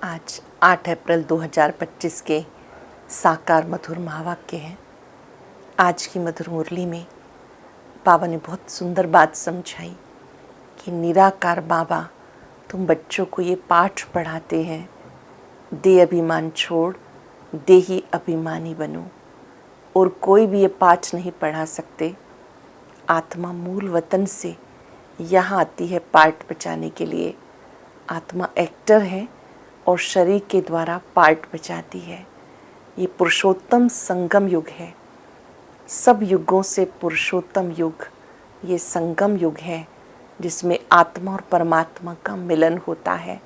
आज 8 अप्रैल 2025 के साकार मधुर महावाक्य हैं। आज की मधुर मुरली में बाबा ने बहुत सुंदर बात समझाई कि निराकार बाबा तुम बच्चों को ये पाठ पढ़ाते हैं, दे अभिमान छोड़ दे ही अभिमानी बनो। और कोई भी ये पाठ नहीं पढ़ा सकते। आत्मा मूल वतन से यहाँ आती है पार्ट बचाने के लिए। आत्मा एक्टर है और शरीर के द्वारा पार्ट बचाती है। ये पुरुषोत्तम संगम युग है। सब युगों से पुरुषोत्तम युग ये संगम युग है, जिसमें आत्मा और परमात्मा का मिलन होता है।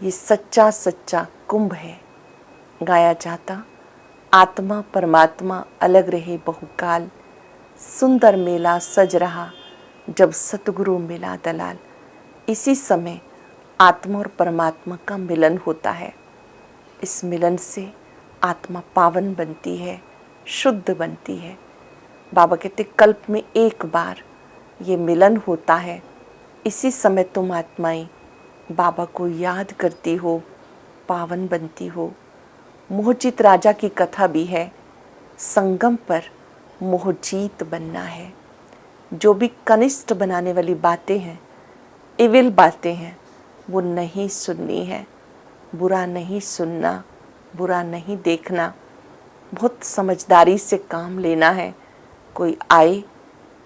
ये सच्चा सच्चा कुंभ है। गाया जाता आत्मा परमात्मा अलग रहे बहुकाल, सुंदर मेला सज रहा जब सतगुरु मिला दलाल। इसी समय आत्मा और परमात्मा का मिलन होता है। इस मिलन से आत्मा पावन बनती है, शुद्ध बनती है। बाबा कहते कल्प में एक बार ये मिलन होता है। इसी समय तुम आत्माएं बाबा को याद करती हो, पावन बनती हो। मोहजीत राजा की कथा भी है। संगम पर मोहजीत बनना है। जो भी कनिष्ठ बनाने वाली बातें हैं, इविल बातें हैं, वो नहीं सुननी है। बुरा नहीं सुनना, बुरा नहीं देखना, बहुत समझदारी से काम लेना है। कोई आए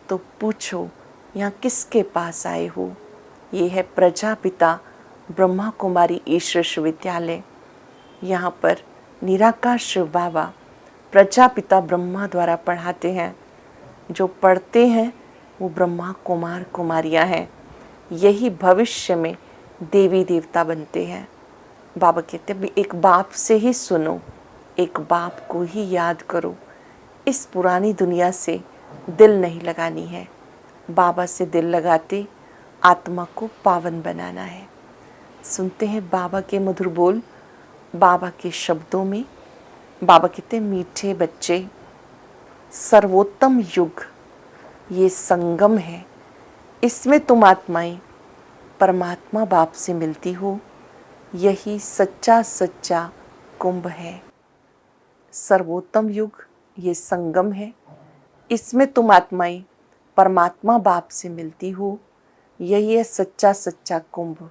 तो पूछो यहाँ किसके पास आए हो। ये है प्रजापिता ब्रह्मा कुमारी ईश्वर विश्वविद्यालय। यहाँ पर निराकार शिव बाबा प्रजापिता ब्रह्मा द्वारा पढ़ाते हैं। जो पढ़ते हैं वो ब्रह्मा कुमार कुमारियाँ हैं। यही भविष्य में देवी देवता बनते हैं। बाबा कहते हैं एक बाप से ही सुनो, एक बाप को ही याद करो। इस पुरानी दुनिया से दिल नहीं लगानी है। बाबा से दिल लगाते आत्मा को पावन बनाना है। सुनते हैं बाबा के मधुर बोल। बाबा के शब्दों में बाबा कहते हैं मीठे बच्चे, सर्वोत्तम युग ये संगम है। इसमें तुम आत्माएं परमात्मा बाप से मिलती हो। यही सच्चा सच्चा कुंभ है। सर्वोत्तम युग ये संगम है। इसमें तुम आत्माएं परमात्मा बाप से मिलती हो। यही है सच्चा सच्चा कुंभ।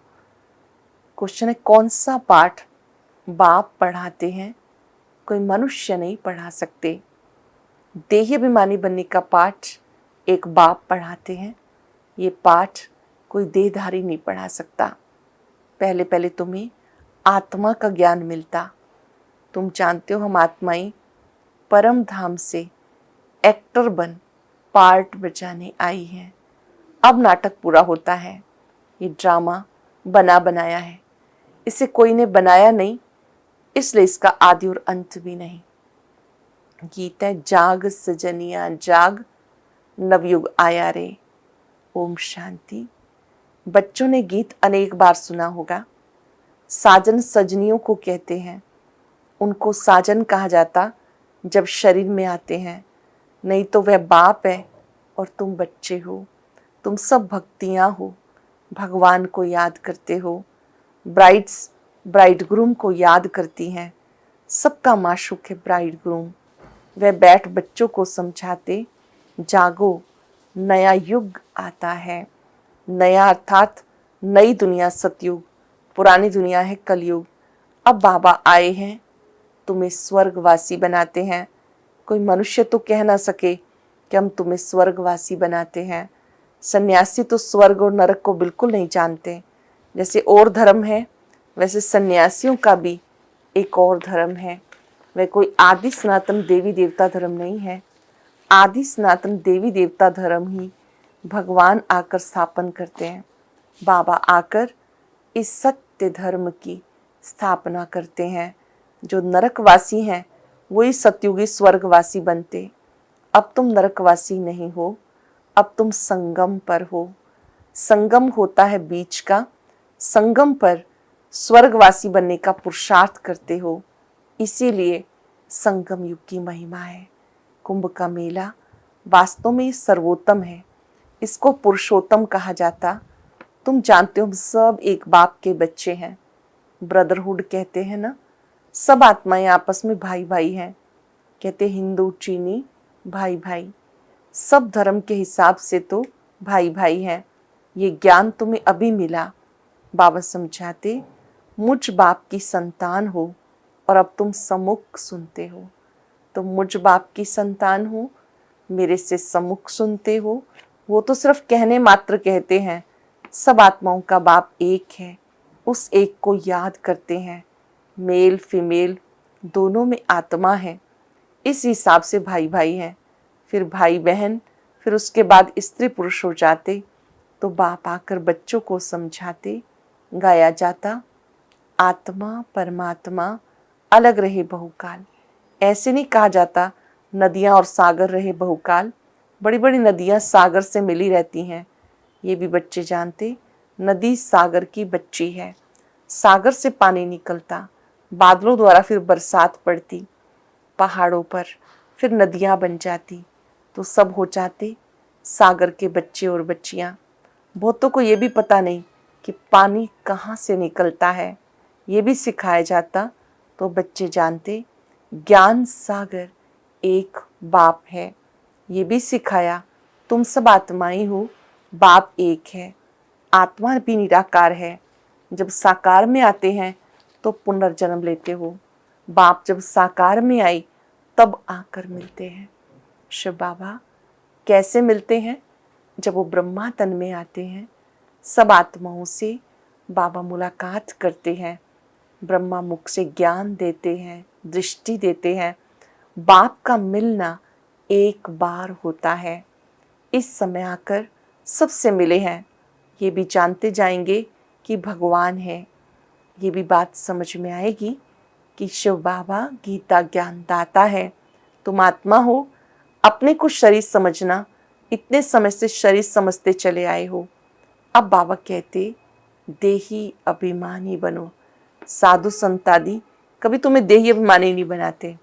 क्वेश्चन है कौन सा पाठ बाप पढ़ाते हैं? कोई मनुष्य नहीं पढ़ा सकते। देही अभिमानी बनने का पाठ एक बाप पढ़ाते हैं। ये पाठ कोई देहधारी नहीं पढ़ा सकता। पहले पहले तुम्हें आत्मा का ज्ञान मिलता। तुम जानते हो हम आत्माएं परम धाम से एक्टर बन पार्ट बचाने आई हैं। अब नाटक पूरा होता है। ये ड्रामा बना बनाया है। इसे कोई ने बनाया नहीं, इसलिए इसका आदि और अंत भी नहीं। गीत है जाग सजनिया जाग, नवयुग आया रे। ओम शांति। बच्चों ने गीत अनेक बार सुना होगा। साजन सजनियों को कहते हैं। उनको साजन कहा जाता जब शरीर में आते हैं, नहीं तो वह बाप है और तुम बच्चे हो। तुम सब भक्तियाँ हो, भगवान को याद करते हो। ब्राइड्स ब्राइडग्रूम को याद करती हैं। सबका माशूक है ब्राइडग्रूम। वह बैठ बच्चों को समझाते जागो, नया युग आता है। नया अर्थात नई दुनिया सतयुग, पुरानी दुनिया है कलयुग। अब बाबा आए हैं, तुम्हें स्वर्गवासी बनाते हैं। कोई मनुष्य तो कह ना सके कि हम तुम्हें स्वर्गवासी बनाते हैं। सन्यासी तो स्वर्ग और नरक को बिल्कुल नहीं जानते। जैसे और धर्म है, वैसे सन्यासियों का भी एक और धर्म है। वह कोई आदि सनातन देवी देवता धर्म नहीं है। आदि सनातन देवी देवता धर्म ही भगवान आकर स्थापन करते हैं। बाबा आकर इस सत्य धर्म की स्थापना करते हैं। जो नरकवासी हैं वही सतयुगी स्वर्गवासी बनते। अब तुम नरकवासी नहीं हो, अब तुम संगम पर हो। संगम होता है बीच का। संगम पर स्वर्गवासी बनने का पुरुषार्थ करते हो। इसीलिए संगम युग की महिमा है। कुंभ का मेला वास्तव में सर्वोत्तम है। इसको पुरुषोत्तम कहा जाता। तुम जानते हो हम सब एक बाप के बच्चे हैं। ब्रदरहुड कहते हैं ना, सब आत्माएं आपस में भाई भाई हैं। कहते हिंदू चीनी भाई भाई, सब धर्म के हिसाब से तो भाई भाई हैं। ये ज्ञान तुम्हें अभी मिला। बाबा समझाते, मुझ बाप की संतान हो और अब तुम सम्मुख सुनते हो। तुम मुझ बाप की संतान हो, मेरे से सम्मुख सुनते हो। वो तो सिर्फ कहने मात्र कहते हैं। सब आत्माओं का बाप एक है, उस एक को याद करते हैं। मेल फीमेल दोनों में आत्मा है, इस हिसाब से भाई भाई हैं। फिर भाई बहन, फिर उसके बाद स्त्री पुरुष हो जाते तो बाप आकर बच्चों को समझाते। गाया जाता, आत्मा परमात्मा अलग रहे बहुकाल। ऐसे नहीं कहा जाता नदियाँ और सागर रहे बहुकाल। बड़ी बड़ी नदियाँ सागर से मिली रहती हैं। ये भी बच्चे जानते, नदी सागर की बच्ची है। सागर से पानी निकलता, बादलों द्वारा फिर बरसात पड़ती पहाड़ों पर, फिर नदियाँ बन जाती, तो सब हो जाते सागर के बच्चे और बच्चियाँ। बहुतों को ये भी पता नहीं कि पानी कहाँ से निकलता है, ये भी सिखाया जाता तो बच्चे जानते ज्ञान सागर एक बाप है। ये भी सिखाया तुम सब आत्माएं हो, बाप एक है। आत्मा भी निराकार है। जब साकार में आते हैं तो पुनर्जन्म लेते हो। बाप जब साकार में आई तब आकर मिलते हैं। शिव बाबा कैसे मिलते हैं? जब वो ब्रह्मा तन में आते हैं, सब आत्माओं से बाबा मुलाकात करते हैं। ब्रह्मा मुख से ज्ञान देते हैं, दृष्टि देते हैं। बाप का मिलना एक बार होता है। इस समय आकर सबसे मिले हैं। ये भी जानते जाएंगे कि भगवान है। ये भी बात समझ में आएगी कि शिव बाबा गीता ज्ञान दाता है। तुम आत्मा हो, अपने को शरीर समझना, इतने समय से शरीर समझते चले आए हो। अब बाबा कहते देही अभिमानी बनो। साधु संत आदि कभी तुम्हें देही अभिमानी नहीं बनाते।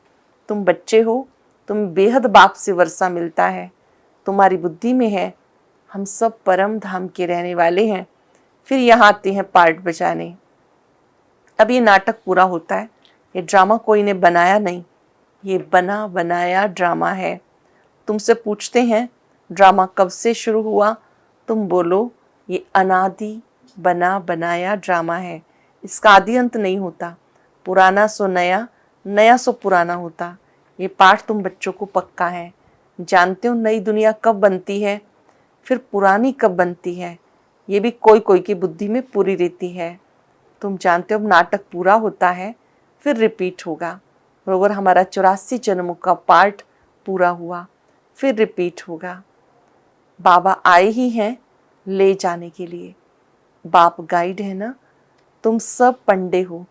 तुम बच्चे हो, तुम बेहद बाप से वर्षा मिलता है। तुम्हारी बुद्धि में है हम सब परम धाम के रहने वाले हैं। फिर यहाँ आते हैं पार्ट बजाने। अब ये नाटक पूरा होता है। ये ड्रामा कोई ने बनाया नहीं, ये बना बनाया ड्रामा है। तुमसे पूछते हैं ड्रामा कब से शुरू हुआ, तुम बोलो ये अनादि बना बनाया ड्रामा है। इसका आदि अंत नहीं होता। पुराना सो नया, नया सो पुराना होता। ये पाठ तुम बच्चों को पक्का है। जानते हो नई दुनिया कब बनती है, फिर पुरानी कब बनती है, ये भी कोई कोई की बुद्धि में पूरी रहती है। तुम जानते हो अब नाटक पूरा होता है, फिर रिपीट होगा। बरोबर हमारा 84 जन्मों का पार्ट पूरा हुआ, फिर रिपीट होगा। बाबा आए ही हैं ले जाने के लिए। बाप गाइड है ना। तुम सब पंडे हो।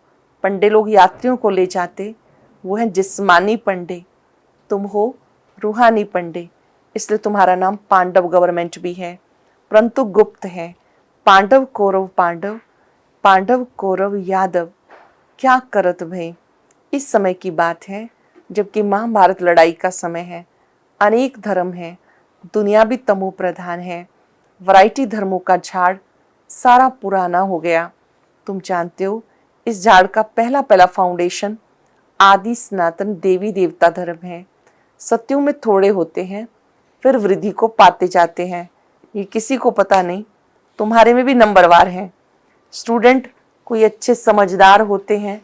पंडे लोग यात्रियों को ले जाते, वो हैं जिस्मानी पंडे। तुम हो रूहानी पंडे, इसलिए तुम्हारा नाम पांडव गवर्नमेंट भी है, परंतु गुप्त है। पांडव कौरव पांडव, पांडव कौरव यादव क्या करत भय। इस समय की बात है जबकि महाभारत लड़ाई का समय है। अनेक धर्म है, दुनिया भी तमो प्रधान है। वैरायटी धर्मों का झाड़ सारा पुराना हो गया। तुम जानते हो इस झाड़ का पहला पहला फाउंडेशन आदि सनातन देवी देवता धर्म है। सत्यों में थोड़े होते हैं, फिर वृद्धि को पाते जाते हैं। ये किसी को पता नहीं, तुम्हारे में भी नंबरवार हैं। स्टूडेंट कोई अच्छे समझदार होते हैं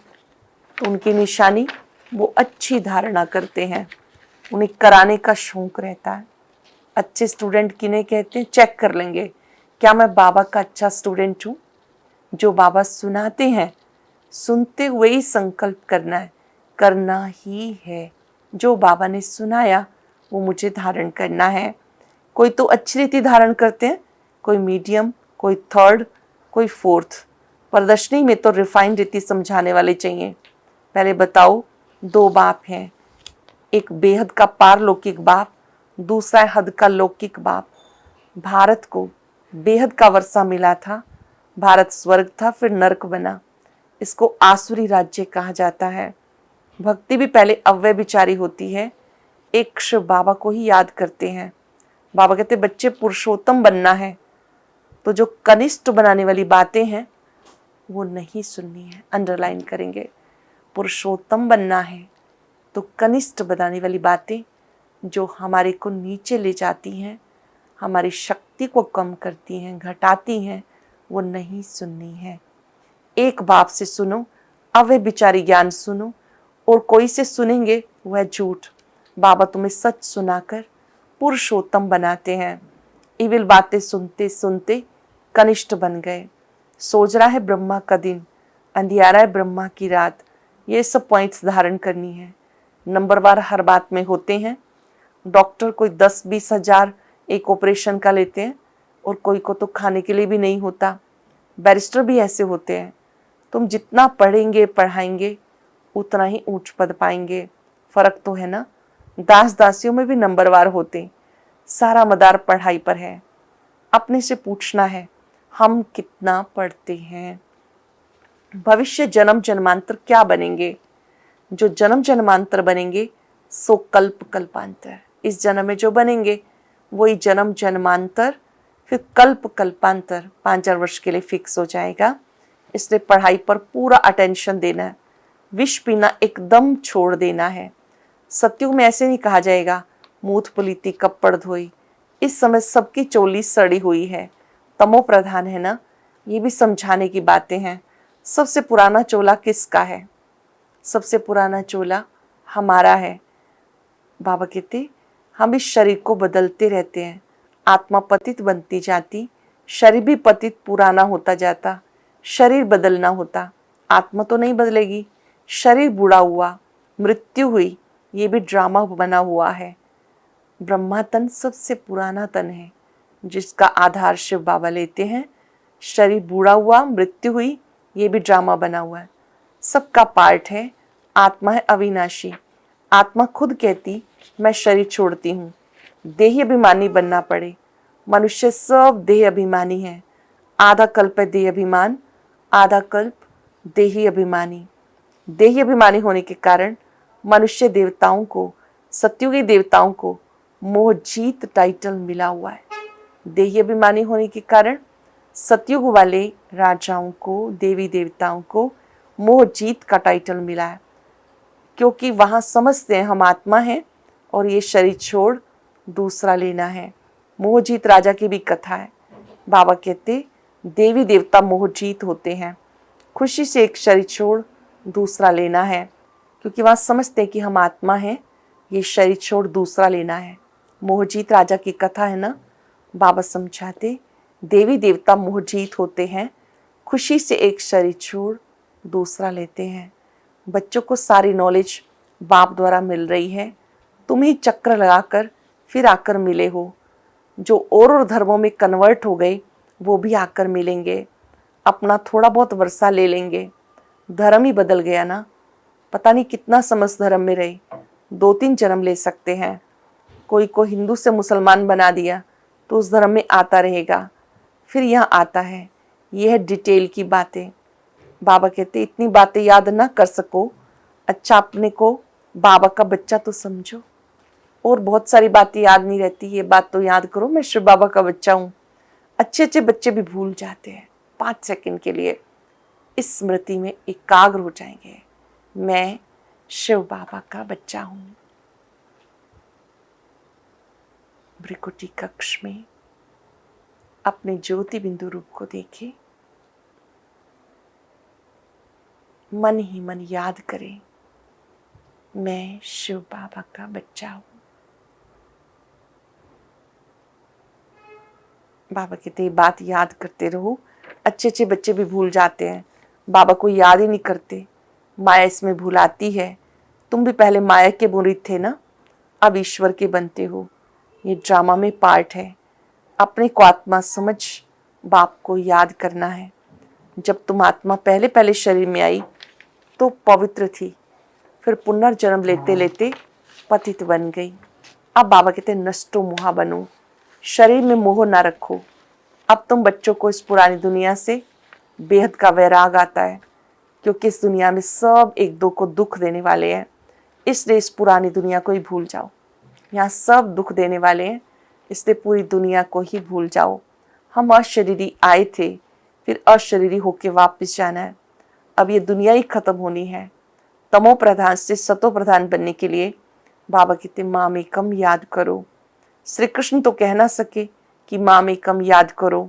तो उनकी निशानी वो अच्छी धारणा करते हैं, उन्हें कराने का शौक रहता है। अच्छे स्टूडेंट किन्हें कहते हैं? चेक कर लेंगे क्या मैं बाबा का अच्छा स्टूडेंट हूँ। जो बाबा सुनाते हैं, सुनते हुए ही संकल्प करना है, करना ही है। जो बाबा ने सुनाया वो मुझे धारण करना है। कोई तो अच्छी रीति धारण करते हैं, कोई मीडियम, कोई थर्ड, कोई फोर्थ। प्रदर्शनी में तो रिफाइंड रीति समझाने वाले चाहिए। पहले बताओ, दो बाप हैं, एक बेहद का पारलौकिक बाप, दूसरा है हद का लौकिक बाप। भारत को बेहद का वर्षा मिला था। भारत स्वर्ग था, फिर नरक बना। इसको आसुरी राज्य कहा जाता है। भक्ति भी पहले अव्यभिचारी होती है। एक शिव बाबा को ही याद करते हैं। बाबा कहते बच्चे पुरुषोत्तम बनना है, तो जो कनिष्ठ बनाने वाली बातें हैं वो नहीं सुननी है। अंडरलाइन करेंगे। पुरुषोत्तम बनना है तो कनिष्ठ बनाने वाली बातें जो हमारे को नीचे ले जाती हैं, हमारी शक्ति को कम करती हैं, घटाती हैं, वो नहीं सुननी है। एक बाप से सुनो, अव्यभिचारी ज्ञान सुनो, और कोई से सुनेंगे वह झूठ। बाबा तुम्हें सच सुनाकर पुरुषोत्तम बनाते हैं। इविल बातें सुनते सुनते कनिष्ठ बन गए। सोच रहा है ब्रह्मा का दिन, अंधियारा है ब्रह्मा की रात। ये सब पॉइंट्स धारण करनी है। नंबरवार हर बात में होते हैं। डॉक्टर कोई 10-20 हजार एक ऑपरेशन का लेते हैं और कोई को तो खाने के लिए भी नहीं होता। बैरिस्टर भी ऐसे होते हैं। तुम जितना पढ़ेंगे पढ़ाएंगे उतना ही ऊंच पद पाएंगे। फर्क तो है ना। दास दासियों में भी नंबरवार होते। सारा मदार पढ़ाई पर है। अपने से पूछना है हम कितना पढ़ते हैं। भविष्य जन्म जन्मांतर क्या बनेंगे। जो जन्म जन्मांतर बनेंगे सो कल्प कल्पांतर। इस जन्म में जो बनेंगे वही जन्म जन्मांतर फिर कल्प कल्पांतर 5,000 वर्ष के लिए फिक्स हो जाएगा। इसलिए पढ़ाई पर पूरा अटेंशन देना है। विष पीना एकदम छोड़ देना है। सत्युग में ऐसे नहीं कहा जाएगा मूठ पुलीती कपड़ धोई। इस समय सबकी चोली सड़ी हुई है, तमो प्रधान है ना। ये भी समझाने की बातें हैं। सबसे पुराना चोला किसका है। सबसे पुराना चोला हमारा है। बाबा कहते हम इस शरीर को बदलते रहते हैं। आत्मा पतित बनती जाती, शरीर भी पतित पुराना होता जाता। शरीर बदलना होता, आत्मा तो नहीं बदलेगी। शरीर बूढ़ा हुआ, मृत्यु हुई, ये भी ड्रामा बना हुआ है। ब्रह्मा तन सबसे पुराना तन है जिसका आधार शिव बाबा लेते हैं। शरीर बूढ़ा हुआ, मृत्यु हुई, ये भी ड्रामा बना हुआ है। सबका पार्ट है। आत्मा है अविनाशी। आत्मा खुद कहती मैं शरीर छोड़ती हूँ। देही अभिमानी बनना पड़े। मनुष्य सब देह अभिमानी है। आधा कल्प है देह अभिमान, आधा कल्प देही अभिमानी। देही अभिमानी होने के कारण मनुष्य देवताओं को, सत्युगी देवताओं को मोहजीत टाइटल मिला हुआ है। देही अभिमानी होने के कारण सतयुग वाले राजाओं को, देवी देवताओं को मोहजीत का टाइटल मिला है, क्योंकि वहां समझते हैं हम आत्मा हैं और ये शरीर छोड़ दूसरा लेना है। मोहजीत राजा की भी कथा है। बाबा कहते देवी देवता मोहजीत होते हैं। खुशी से एक शरीर छोड़ दूसरा लेना है, क्योंकि वहां समझते हैं कि हम आत्मा हैं, ये शरीर छोड़ दूसरा लेना है। मोहजीत राजा की कथा है ना। बाबा समझाते देवी देवता मोहजीत होते हैं। खुशी से एक शरीर छोड़ दूसरा लेते हैं। बच्चों को सारी नॉलेज बाप द्वारा मिल रही है। तुम ही चक्र लगाकर फिर आकर मिले हो। जो और धर्मों में कन्वर्ट हो गए वो भी आकर मिलेंगे। अपना थोड़ा बहुत वर्षा ले लेंगे। धर्म ही बदल गया ना। पता नहीं कितना समस्त धर्म में रहे, 2-3 जन्म ले सकते हैं। कोई को हिंदू से मुसलमान बना दिया तो उस धर्म में आता रहेगा, फिर यहाँ आता है। यह है डिटेल की बातें। बाबा कहते इतनी बातें याद ना कर सको, अच्छा अपने को बाबा का बच्चा तो समझो। और बहुत सारी बातें याद नहीं रहती, ये बात तो याद करो मैं शिव बाबा का बच्चा हूँ। अच्छे अच्छे बच्चे भी भूल जाते हैं 5 सेकंड के लिए। इस स्मृति में एकाग्र हो जाएंगे, मैं शिव बाबा का बच्चा हूँ। भ्रिकुटी कक्ष में अपने ज्योति बिंदु रूप को देखें। मन ही मन याद करें, मैं शिव बाबा का बच्चा हूँ। बाबा कहते हैं बात याद करते रहो। अच्छे अच्छे बच्चे भी भूल जाते हैं, बाबा को याद ही नहीं करते। माया इसमें भुलाती है। तुम भी पहले माया के मुरीद थे ना, अब ईश्वर के बनते हो। ये ड्रामा में पार्ट है। अपने को आत्मा समझ बाप को याद करना है। जब तुम आत्मा पहले पहले शरीर में आई तो पवित्र थी, फिर पुनर्जन्म लेते लेते पतित बन गई। अब बाबा कहते नष्टो मोहा बनो, शरीर में मोह ना रखो। अब तुम बच्चों को इस पुरानी दुनिया से बेहद का वैराग आता है, क्योंकि इस दुनिया में सब एक दो को दुख देने वाले हैं। इसलिए इस पुरानी दुनिया को ही भूल जाओ। यहाँ सब दुख देने वाले हैं, इसलिए पूरी दुनिया को ही भूल जाओ। हम अशरीरी आए थे, फिर अशरीरी होके वापस जाना है। अब ये दुनिया ही खत्म होनी है। तमो प्रधान से सतो प्रधान बनने के लिए बाबा कहते मामेकम याद करो। श्री कृष्ण तो कह ना सके कि मामेकम याद करो,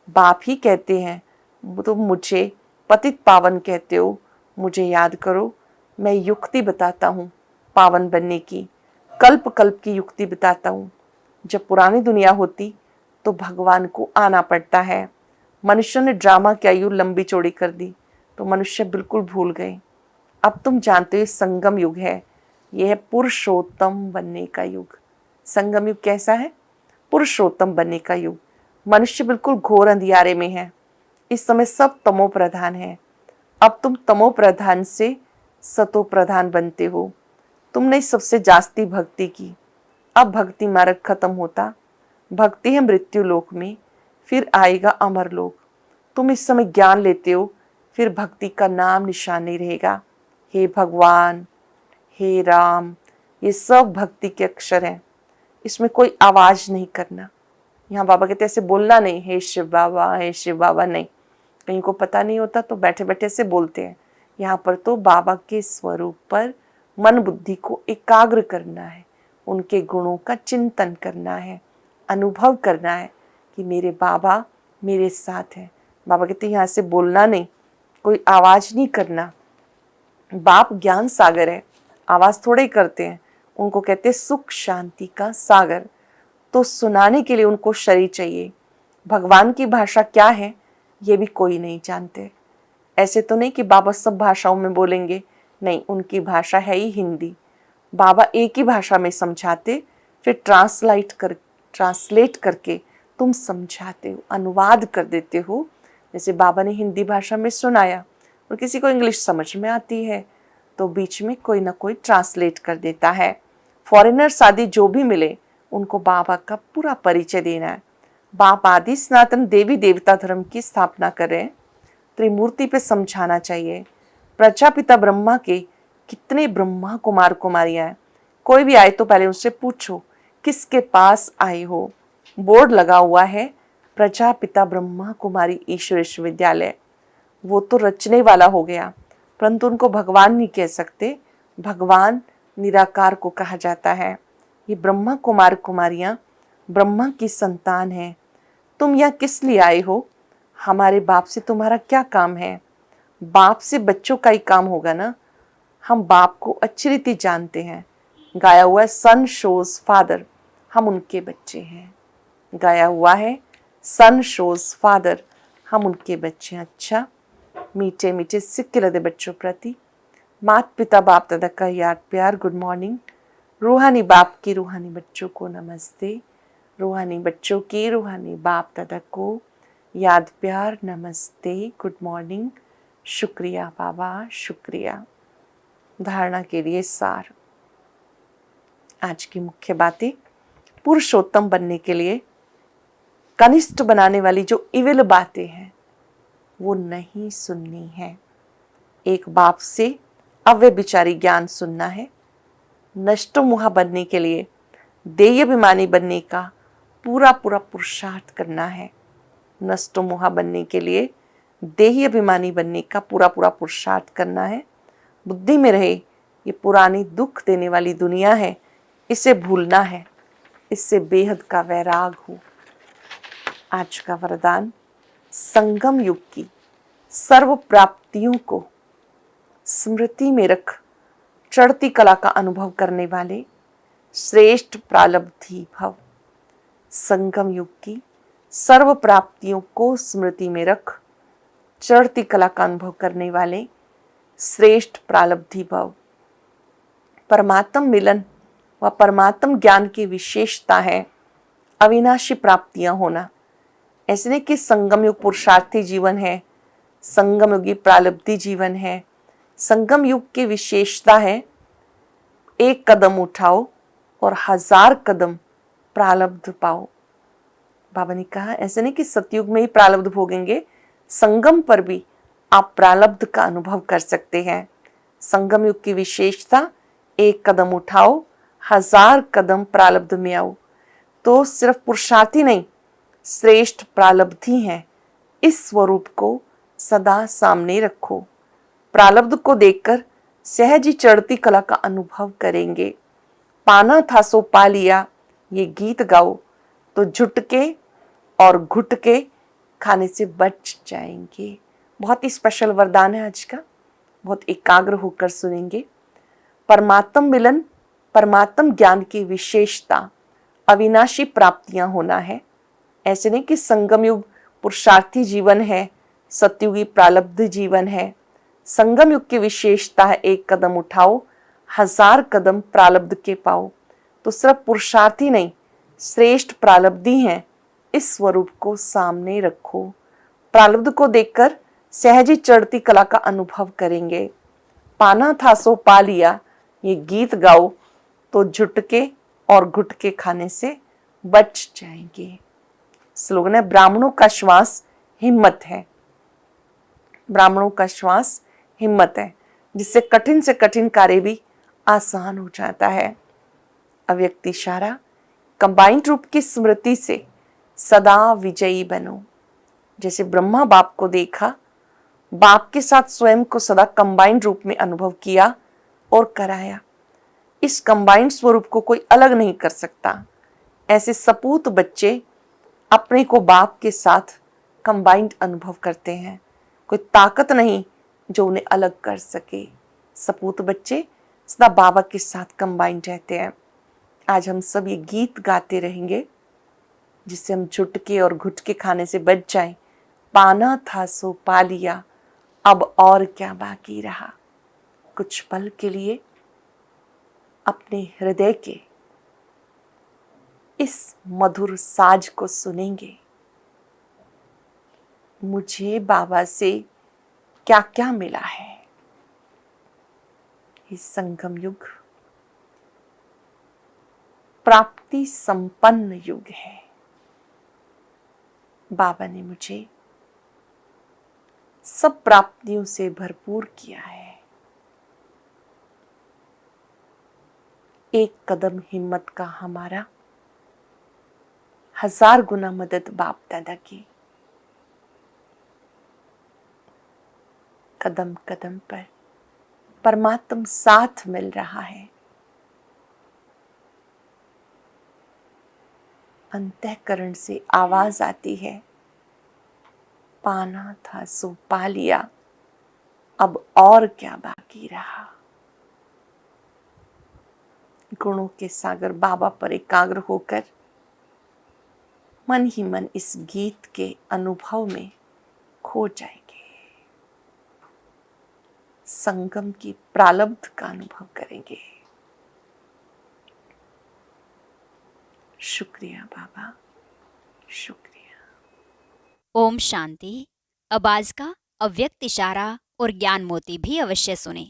बाप ही कहते हैं तुम मुझे पतित पावन कहते हो, मुझे याद करो। मैं युक्ति बताता हूँ पावन बनने की, कल्प कल्प की युक्ति बताता हूँ। जब पुरानी दुनिया होती तो भगवान को आना पड़ता है। मनुष्य ने ड्रामा की आयु लंबी चौड़ी कर दी तो मनुष्य बिल्कुल भूल गए। अब तुम जानते हो संगम युग है, यह है पुरुषोत्तम बनने का युग। संगम युग कैसा है? पुरुषोत्तम बनने का युग। मनुष्य बिल्कुल घोर अंधियारे में है। इस समय सब तमो प्रधान है। अब तुम तमो प्रधान से सतो प्रधान बनते हो। तुमने सबसे जास्ती भक्ति की, अब भक्ति मार्ग खत्म होता। भक्ति है मृत्यु लोक में, फिर आएगा अमर लोक। तुम इस समय ज्ञान लेते हो, फिर भक्ति का नाम निशान नहीं रहेगा। हे भगवान, हे राम, ये सब भक्ति के अक्षर हैं। इसमें कोई आवाज नहीं करना। यहाँ बाबा कहते ऐसे बोलना नहीं, हे शिव बाबा, हे शिव बाबा, नहीं। कहीं को पता नहीं होता तो बैठे बैठे से बोलते हैं। यहाँ पर तो बाबा के स्वरूप पर मन बुद्धि को एकाग्र करना है, उनके गुणों का चिंतन करना है, अनुभव करना है कि मेरे बाबा मेरे साथ हैं। बाबा कहते यहाँ से बोलना नहीं, कोई आवाज नहीं करना। बाप ज्ञान सागर है, आवाज थोड़े ही करते हैं। उनको कहते हैं सुख शांति का सागर। तो सुनाने के लिए उनको शरीर चाहिए। भगवान की भाषा क्या है ये भी कोई नहीं जानते। ऐसे तो नहीं कि बाबा सब भाषाओं में बोलेंगे, नहीं, उनकी भाषा है ही हिंदी। बाबा एक ही भाषा में समझाते, फिर ट्रांसलेट करके तुम समझाते हो, अनुवाद कर देते हो। जैसे बाबा ने हिंदी भाषा में सुनाया और किसी को इंग्लिश समझ में आती है तो बीच में कोई ना कोई ट्रांसलेट कर देता है। फॉरेनर्स आदि जो भी मिले उनको बाबा का पूरा परिचय देना है। बाप आदि सनातन देवी देवता धर्म की स्थापना कर रहे हैं। त्रिमूर्ति पे समझाना चाहिए। प्रजापिता ब्रह्मा के कितने ब्रह्मा कुमार कुमारियां हैं। कोई भी आए तो पहले उससे पूछो किसके पास आए हो। बोर्ड लगा हुआ है प्रजापिता ब्रह्मा कुमारी ईश्वर विश्वविद्यालय। वो तो रचने वाला हो गया, परंतु उनको भगवान नहीं कह सकते। भगवान निराकार को कहा जाता है। ये ब्रह्मा कुमार कुमारियां ब्रह्मा की संतान हैं। तुम यहाँ किस लिए आए हो? हमारे बाप से तुम्हारा क्या काम है? बाप से बच्चों का ही काम होगा ना। हम बाप को अच्छी रीति जानते हैं। गाया हुआ है सन शोज फादर, हम उनके बच्चे हैं। गाया हुआ है सन शोज फादर, हम उनके बच्चे हैं। अच्छा, मीठे मीठे सिक्के लदे बच्चों प्रति माता पिता बाप दादा का याद प्यार गुड मॉर्निंग। रूहानी बाप की रूहानी बच्चों को नमस्ते। रूहानी बच्चों की रूहानी बाप दादा को याद प्यार नमस्ते, गुड मॉर्निंग, शुक्रिया बाबा, शुक्रिया। धारणा के लिए सार। आज की मुख्य बातें, पुरुषोत्तम बनने के लिए कनिष्ठ बनाने वाली जो इविल बातें हैं वो नहीं सुननी है। एक बाप से अव्यभिचारी ज्ञान सुनना है। नष्टोमुहा बनने के लिए देहाभिमानी बनने का पूरा पूरा पुरुषार्थ करना है। नष्टोमुहा बनने के लिए देही अभिमानी बनने का पूरा पूरा पुरुषार्थ करना है। बुद्धि में रहे ये पुरानी दुख देने वाली दुनिया है, इसे भूलना है, इससे बेहद का वैराग हो। आज का वरदान, संगम युग की सर्व प्राप्तियों को स्मृति में रख चढ़ती कला का अनुभव करने वाले श्रेष्ठ प्रालब्धि भव। संगम युग की सर्व प्राप्तियों को स्मृति में रख चढ़ती कला का अनुभव करने वाले श्रेष्ठ प्रालब्धि भव। परमात्म मिलन व परमात्म ज्ञान की विशेषता है अविनाशी प्राप्तियां होना। ऐसे नहीं कि संगम युग पुरुषार्थी जीवन है, संगम युगी प्रालब्धि जीवन है। संगम युग की विशेषता है एक कदम उठाओ और 1000 कदम प्रालब्ध पाओ। बाबा ने कहा ऐसे नहीं कि सतयुग में ही प्रालब्ध भोगेंगे, संगम पर भी आप प्रालब्ध का अनुभव कर सकते हैं। संगम युग की विशेषता, एक कदम उठाओ 1000 कदम प्रालब्ध में आओ। तो सिर्फ पुरुषार्थी नहीं, श्रेष्ठ प्रालब्धि हैं, इस स्वरूप को सदा सामने रखो। प्रारब्ध को देखकर सहज ही चढ़ती कला का अनुभव करेंगे। पाना था सो पा लिया, ये गीत गाओ तो झुटके और घुट के खाने से बच जाएंगे। बहुत ही स्पेशल वरदान है आज का, बहुत एकाग्र होकर सुनेंगे। परमात्म मिलन, परमात्म ज्ञान की विशेषता अविनाशी प्राप्तियां होना है। ऐसे नहीं कि संगम युग पुरुषार्थी जीवन है, सतयुगी प्रारब्ध जीवन है। संगम युग की विशेषता है एक कदम उठाओ, 1000 कदम प्रारब्ध के पाओ। तो सिर्फ पुरुषार्थी नहीं, श्रेष्ठ प्रारब्धी हैं। इस स्वरूप को सामने रखो। प्रारब्ध को देखकर सहज ही चढ़ती कला का अनुभव करेंगे। पाना था सो पा लिया, ये गीत गाओ तो झुटके और घुटके खाने से बच जाएंगे। स्लोगन है, ब्राह्मणों का श्वास हिम्मत है। ब्राह्मणों का श्वास हिम्मत है, जिससे कठिन से कठिन कार्य भी आसान हो जाता है। अव्यक्त इशारा, कंबाइंड रूप की स्मृति से सदा विजयी बनो। जैसे ब्रह्मा बाप को देखा, बाप के साथ स्वयं को सदा कंबाइंड रूप में अनुभव किया और कराया। इस कंबाइंड स्वरूप को कोई अलग नहीं कर सकता। ऐसे सपूत बच्चे अपने को बाप के साथ कंबाइंड अनुभव करते हैं। कोई ताकत नहीं जो उन्हें अलग कर सके। सपूत बच्चे सदा बाबा के साथ कंबाइंड रहते हैं। आज हम सब ये गीत गाते रहेंगे, जिससे हम झुटके और घुटके खाने से बच जाएं। पाना था सो पा लिया, अब और क्या बाकी रहा। कुछ पल के लिए अपने हृदय के इस मधुर साज को सुनेंगे। मुझे बाबा से क्या क्या मिला है। इस संगम युग प्राप्ति संपन्न युग है। बाबा ने मुझे सब प्राप्तियों से भरपूर किया है। एक कदम हिम्मत का हमारा 1000 गुना मदद बाप दादा की। कदम कदम पर परमात्म साथ मिल रहा है। अंतःकरण से आवाज आती है, पाना था सो पा लिया, अब और क्या बाकी रहा। गुणों के सागर बाबा पर एकाग्र होकर मन ही मन इस गीत के अनुभव में खो जाएंगे। संगम की प्रारब्ध का अनुभव करेंगे। शुक्रिया बाबा, शुक्रिया। ओम शांति। अब आज का अव्यक्त इशारा और ज्ञान मोती भी अवश्य सुने।